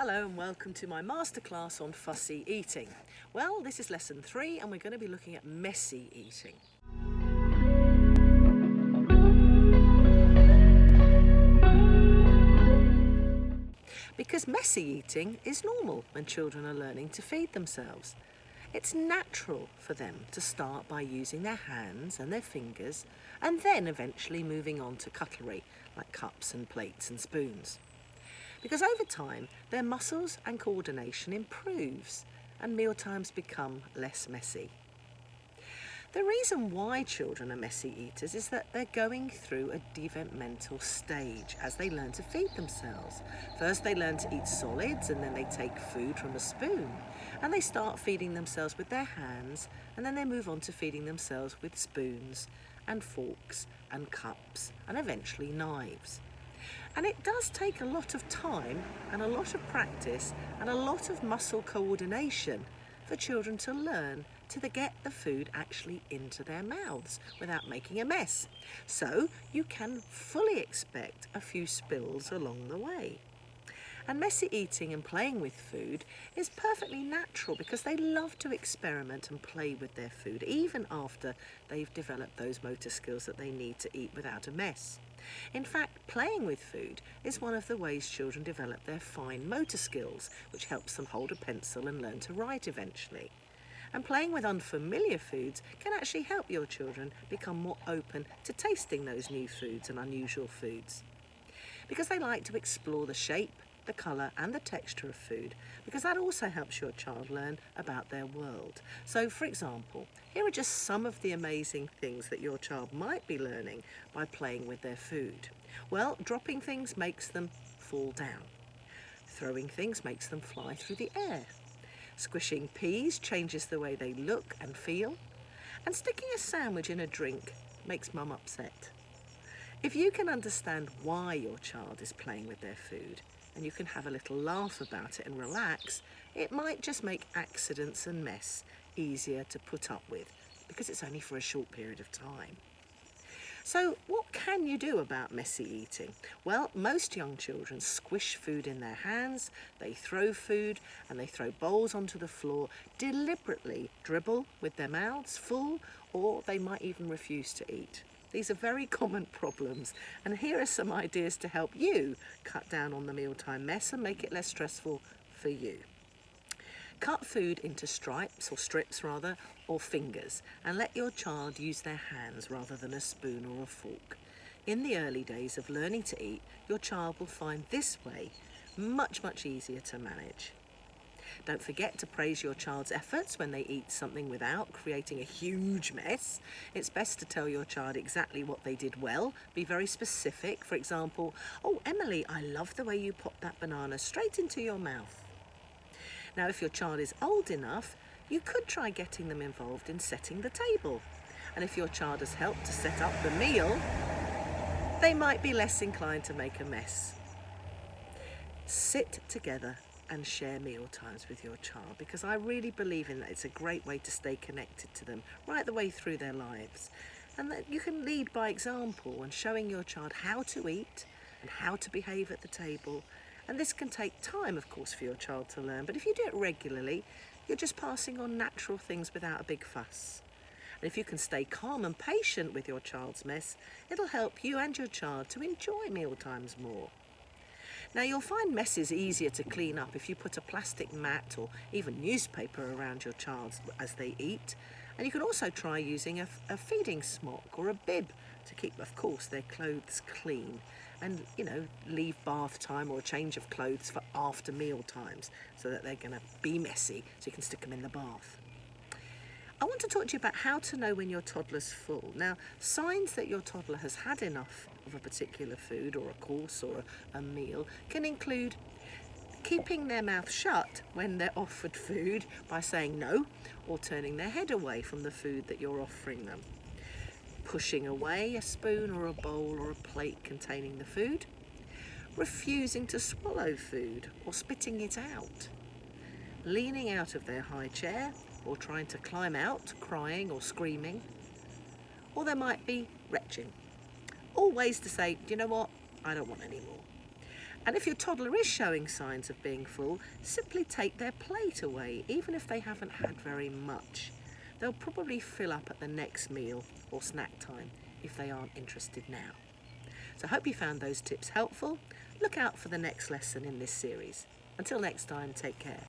Hello and welcome to my masterclass on fussy eating. Well, this is lesson 3 and we're going to be looking at messy eating. Because messy eating is normal when children are learning to feed themselves. It's natural for them to start by using their hands and their fingers and then eventually moving on to cutlery like cups and plates and spoons. Because over time, their muscles and coordination improves and mealtimes become less messy. The reason why children are messy eaters is that they're going through a developmental stage as they learn to feed themselves. First they learn to eat solids and then they take food from a spoon and they start feeding themselves with their hands and then they move on to feeding themselves with spoons and forks and cups and eventually knives. And it does take a lot of time and a lot of practice and a lot of muscle coordination for children to learn to get the food actually into their mouths without making a mess. So you can fully expect a few spills along the way. And messy eating and playing with food is perfectly natural because they love to experiment and play with their food even after they've developed those motor skills that they need to eat without a mess. In fact, playing with food is one of the ways children develop their fine motor skills, which helps them hold a pencil and learn to write eventually. And playing with unfamiliar foods can actually help your children become more open to tasting those new foods and unusual foods. Because they like to explore the shape, the colour and the texture of food, because that also helps your child learn about their world. So for example, here are just some of the amazing things that your child might be learning by playing with their food. Well, dropping things makes them fall down. Throwing things makes them fly through the air. Squishing peas changes the way they look and feel. And sticking a sandwich in a drink makes mum upset. If you can understand why your child is playing with their food, and you can have a little laugh about it and relax, it might just make accidents and mess easier to put up with because it's only for a short period of time. So what can you do about messy eating? Well, most young children squish food in their hands, they throw food and they throw bowls onto the floor, deliberately dribble with their mouths full, or they might even refuse to eat. These are very common problems, and here are some ideas to help you cut down on the mealtime mess and make it less stressful for you. Cut food into strips or fingers, and let your child use their hands rather than a spoon or a fork. In the early days of learning to eat, your child will find this way much easier to manage. Don't forget to praise your child's efforts when they eat something without creating a huge mess. It's best to tell your child exactly what they did well. Be very specific. For example, "Oh, Emily, I love the way you popped that banana straight into your mouth." Now, if your child is old enough, you could try getting them involved in setting the table. And if your child has helped to set up the meal, they might be less inclined to make a mess. Sit together and share meal times with your child, because I really believe in that. It's a great way to stay connected to them right the way through their lives, and that you can lead by example and showing your child how to eat and how to behave at the table. And this can take time, of course, for your child to learn, but if you do it regularly, you're just passing on natural things without a big fuss. And if you can stay calm and patient with your child's mess, it'll help you and your child to enjoy meal times more. Now, you'll find messes easier to clean up if you put a plastic mat or even newspaper around your child as they eat. And you can also try using a feeding smock or a bib to keep, of course, their clothes clean. And, leave bath time or a change of clothes for after meal times so that they're going to be messy, so you can stick them in the bath. I want to talk to you about how to know when your toddler's full. Now, signs that your toddler has had enough of a particular food or a course or a meal can include keeping their mouth shut when they're offered food by saying no or turning their head away from the food that you're offering them, pushing away a spoon or a bowl or a plate containing the food, refusing to swallow food or spitting it out, leaning out of their high chair or trying to climb out, crying or screaming, or there might be retching. All ways to say, "Do you know what? I don't want any more." And if your toddler is showing signs of being full, simply take their plate away, even if they haven't had very much. They'll probably fill up at the next meal or snack time if they aren't interested now. So I hope you found those tips helpful. Look out for the next lesson in this series. Until next time, take care.